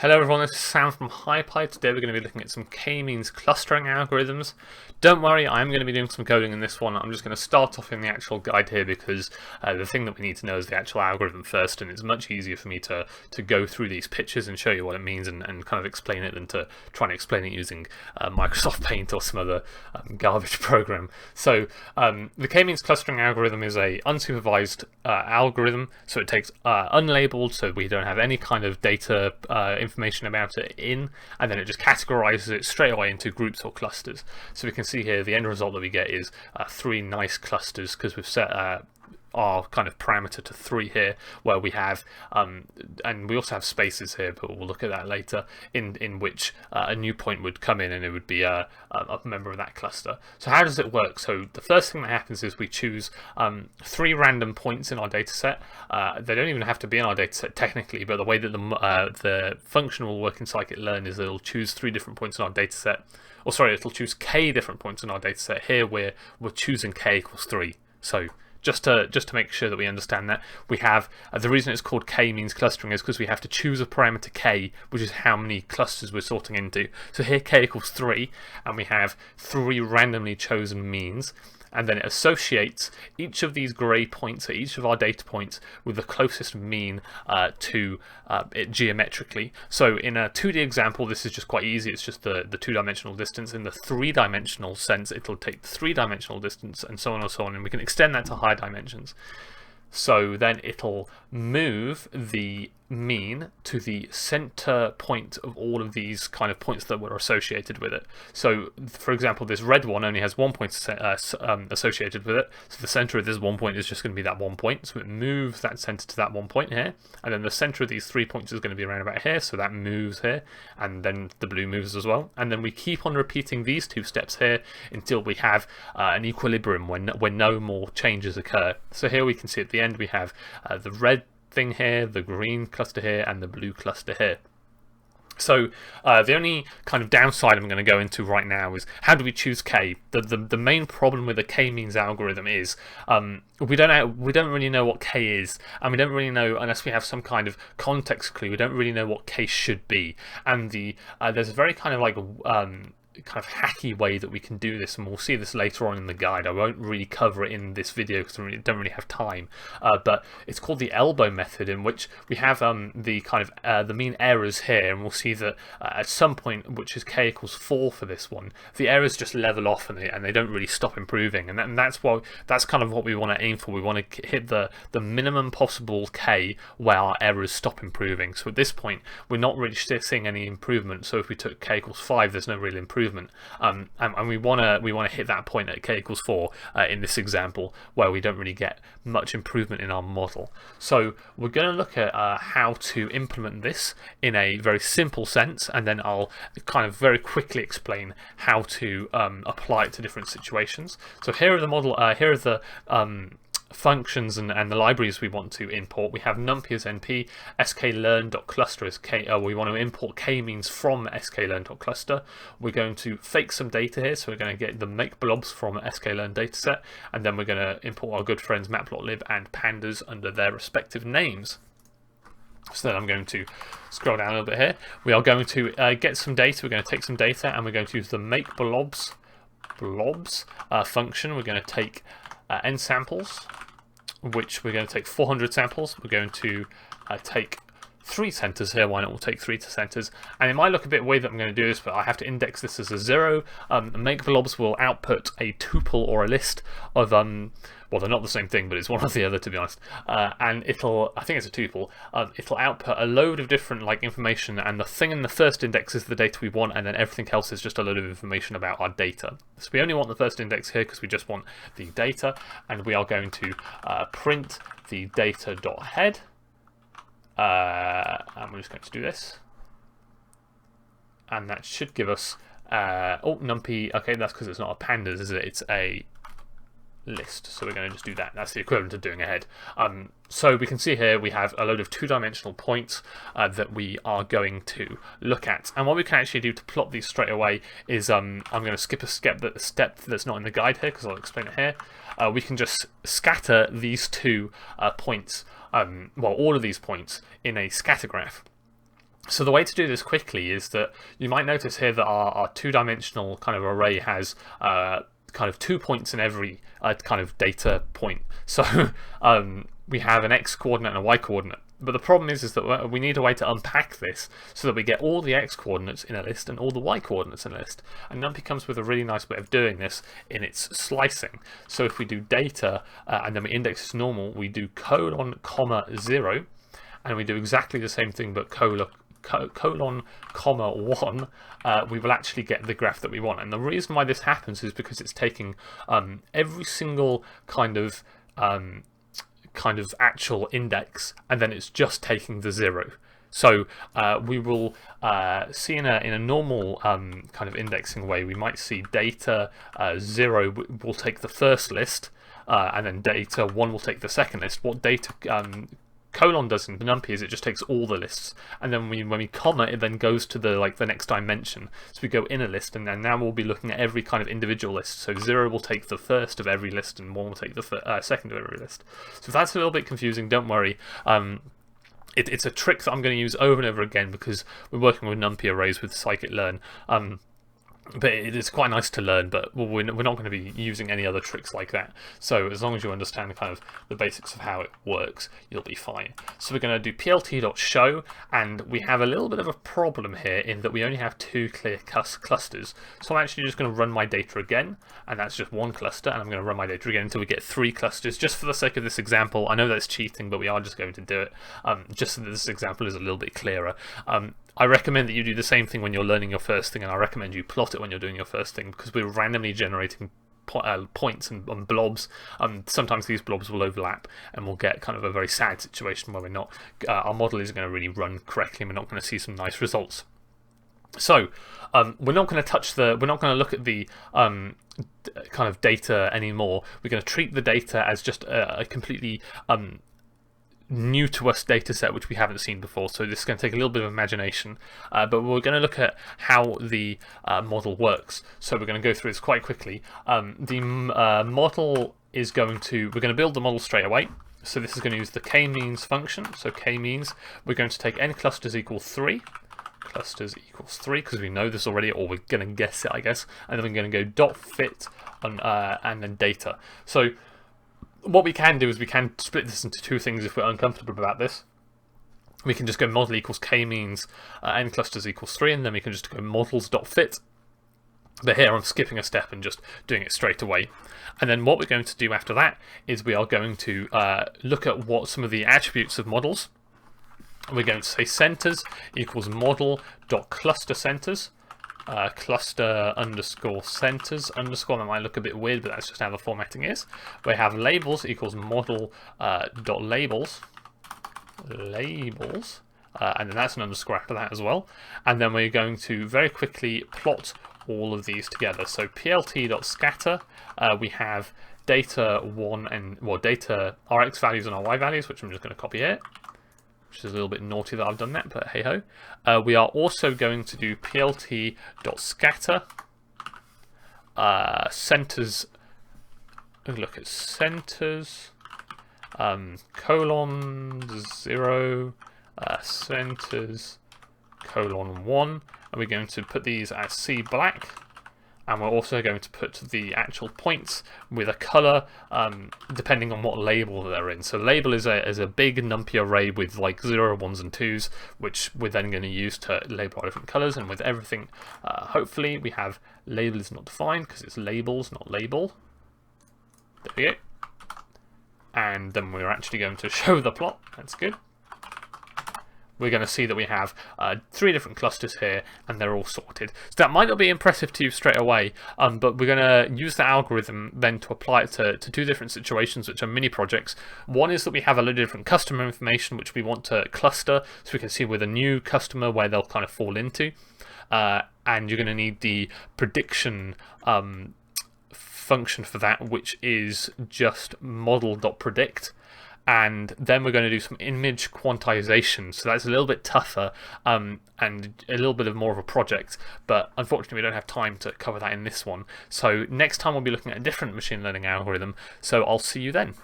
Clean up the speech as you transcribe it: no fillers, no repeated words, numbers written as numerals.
Hello everyone, this is Sam from HiPy. Today we're going to be looking at some k-means clustering algorithms. Don't worry, I'm going to be doing some coding in this one. I'm just going to start off in the actual guide here because the thing that we need to know is the actual algorithm first, and it's much easier for me to go through these pictures and show you what it means and kind of explain it than to try and explain it using Microsoft Paint or some other garbage program. So the k-means clustering algorithm is a unsupervised algorithm, so it takes unlabeled, so we don't have any kind of data information about it in, and then it just categorizes it straight away into groups or clusters. So we can see here the end result that we get is three nice clusters because we've set our kind of parameter to 3 here, where we have and we also have spaces here, but we'll look at that later, in which a new point would come in and it would be a member of that cluster. So how does it work? So the first thing that happens is we choose 3 random points in our data set. They don't even have to be in our data set technically, but the way that the function will work in scikit-learn is it'll choose 3 different points in our data set. Or sorry, it'll choose k different points in our data set. Here we're choosing k equals 3. So just to make sure that we understand that, we have the reason it's called k-means clustering is because we have to choose a parameter k, which is how many clusters we're sorting into. So here k equals 3, and we have 3 randomly chosen means, and then it associates each of these grey points, or each of our data points, with the closest mean to it geometrically. So in a 2D example, this is just quite easy. It's just the 2-dimensional distance. In the 3-dimensional sense, it'll take the 3-dimensional distance, and so on and so on, and we can extend that to higher dimensions. So then it'll move the mean to the center point of all of these kind of points that were associated with it. So for example, this red one only has 1 point associated with it, so the center of this 1 point is just going to be that 1 point, so it moves that center to that 1 point here, and then the center of these 3 points is going to be around about here, so that moves here, and then the blue moves as well, and then we keep on repeating these 2 steps here until we have an equilibrium when no more changes occur. So here we can see at the end we have the red thing here, the green cluster here, and the blue cluster here. So the only kind of downside I'm going to go into right now is how do we choose k? The main problem with the k-means algorithm is we don't really know what k is, and we don't really know, unless we have some kind of context clue, we don't really know what k should be. And there's a very kind of like hacky way that we can do this, and we'll see this later on in the guide. I won't really cover it in this video because I don't really have time, but it's called the elbow method, in which we have the kind of the mean errors here, and we'll see that at some point, which is k equals 4 for this one, the errors just level off and they don't really stop improving, and that's kind of what we want to aim for. We want to hit the minimum possible k where our errors stop improving. So at this point we're not really seeing any improvement, so if we took k equals 5, there's no real improvement. And we want to hit that point at k equals 4 in this example, where we don't really get much improvement in our model. So we're going to look at how to implement this in a very simple sense, and then I'll kind of very quickly explain how to apply it to different situations. So here are the model. Here are the functions and the libraries we want to import. We have numpy as np, sklearn.cluster as k. We want to import k-means from sklearn.cluster. We're going to fake some data here, so we're going to get the make blobs from sklearn dataset, and then we're going to import our good friends matplotlib and pandas under their respective names. So then I'm going to scroll down a little bit here. We are going to get some data. We're going to take some data, and we're going to use the make blobs function. We're going to take n samples, which we're going to take 400 samples. We're going to take 3 centers here. Why not? We'll take 3 centers, and it might look a bit weird that I'm going to do this, but I have to index this as a 0. Make blobs will output a tuple or a list of well, they're not the same thing, but it's one or the other, to be honest. And I think it's a tuple. It'll output a load of different information, and the thing in the first index is the data we want, and then everything else is just a load of information about our data. So we only want the first index here because we just want the data, and we are going to print the data.head. And we're just going to do this, and that should give us numpy. Okay, that's because it's not a pandas, is it? It's a list, so we're going to just do that. That's the equivalent of doing a head. So we can see here we have a load of 2-dimensional points that we are going to look at, and what we can actually do to plot these straight away is I'm going to skip a step that's not in the guide here because I'll explain it here. We can just scatter these 2 points, well, all of these points in a scatter graph. So the way to do this quickly is that you might notice here that our two-dimensional kind of array has kind of 2 points in every kind of data point. So we have an x coordinate and a y coordinate. But the problem is that we need a way to unpack this so that we get all the x coordinates in a list and all the y coordinates in a list. And NumPy comes with a really nice way of doing this in its slicing. So if we do data and then we index as normal, we do colon, comma, 0, and we do exactly the same thing but colon, comma, 1, we will actually get the graph that we want. And the reason why this happens is because it's taking every single kind of actual index, and then it's just taking the 0. So we will see in a normal kind of indexing way, we might see data 0 will take the first list, and then data 1 will take the second list. What data colon does in NumPy is it just takes all the lists, and then when we comma, it then goes to the next dimension. So we go in a list, and then now we'll be looking at every kind of individual list. So 0 will take the first of every list, and 1 will take the second of every list. So if that's a little bit confusing, don't worry. It's a trick that I'm going to use over and over again because we're working with NumPy arrays with scikit-learn. But it is quite nice to learn, but we're not going to be using any other tricks like that. So as long as you understand kind of the basics of how it works, you'll be fine. So we're going to do plt.show, and we have a little bit of a problem here in that we only have 2 clear clusters. So I'm actually just going to run my data again, and that's just 1 cluster, and I'm going to run my data again until we get 3 clusters, just for the sake of this example. I know that's cheating, but we are just going to do it, just so that this example is a little bit clearer. I recommend that you do the same thing when you're learning your first thing, and I recommend you plot it when you're doing your first thing, because we're randomly generating points and blobs. Sometimes these blobs will overlap, and we'll get kind of a very sad situation where we're not, our model isn't going to really run correctly, and we're not going to see some nice results. So we're not going to we're not going to look at the kind of data anymore. We're going to treat the data as just a completely new to us data set which we haven't seen before, so this is going to take a little bit of imagination, but we're going to look at how the model works. So we're going to go through this quite quickly. The model is we're going to build the model straight away. So this is going to use the k-means function. So k-means, we're going to take n clusters equal 3, because we know this already, or we're going to guess it, I guess, and then we're going to go dot fit and then data. So what we can do is we can split this into 2 things if we're uncomfortable about this. We can just go model equals k-means n clusters equals 3, and then we can just go models.fit. But here I'm skipping a step and just doing it straight away. And then what we're going to do after that is we are going to look at what some of the attributes of models. We're going to say centers equals model.cluster_centers. Cluster underscore centers underscore. That might look a bit weird, but that's just how the formatting is. We have labels equals model dot labels, and then that's an underscore after that as well. And then we're going to very quickly plot all of these together. So plt.scatter, we have data 1 and data our x values and our y values, which I'm just going to copy here. Which is a little bit naughty that I've done that, but hey ho. We are also going to do plt.scatter centers. Look at centers colon 0 centers colon 1, and we're going to put these as C black. And we're also going to put the actual points with a color, depending on what label they're in. So label is a big NumPy array with like 0, 1s, and 2s, which we're then going to use to label our different colors. And with everything, hopefully we have label is not defined because it's labels, not label. There we go. And then we're actually going to show the plot. That's good. We're going to see that we have 3 different clusters here, and they're all sorted. So that might not be impressive to you straight away, but we're going to use the algorithm then to apply it to 2 different situations, which are mini projects. One is that we have a load of different customer information which we want to cluster, so we can see with a new customer where they'll kind of fall into. And you're going to need the prediction function for that, which is just model.predict. And then we're going to do some image quantization, so that's a little bit tougher and a little bit more of a project, but unfortunately we don't have time to cover that in this one. So next time we'll be looking at a different machine learning algorithm, so I'll see you then.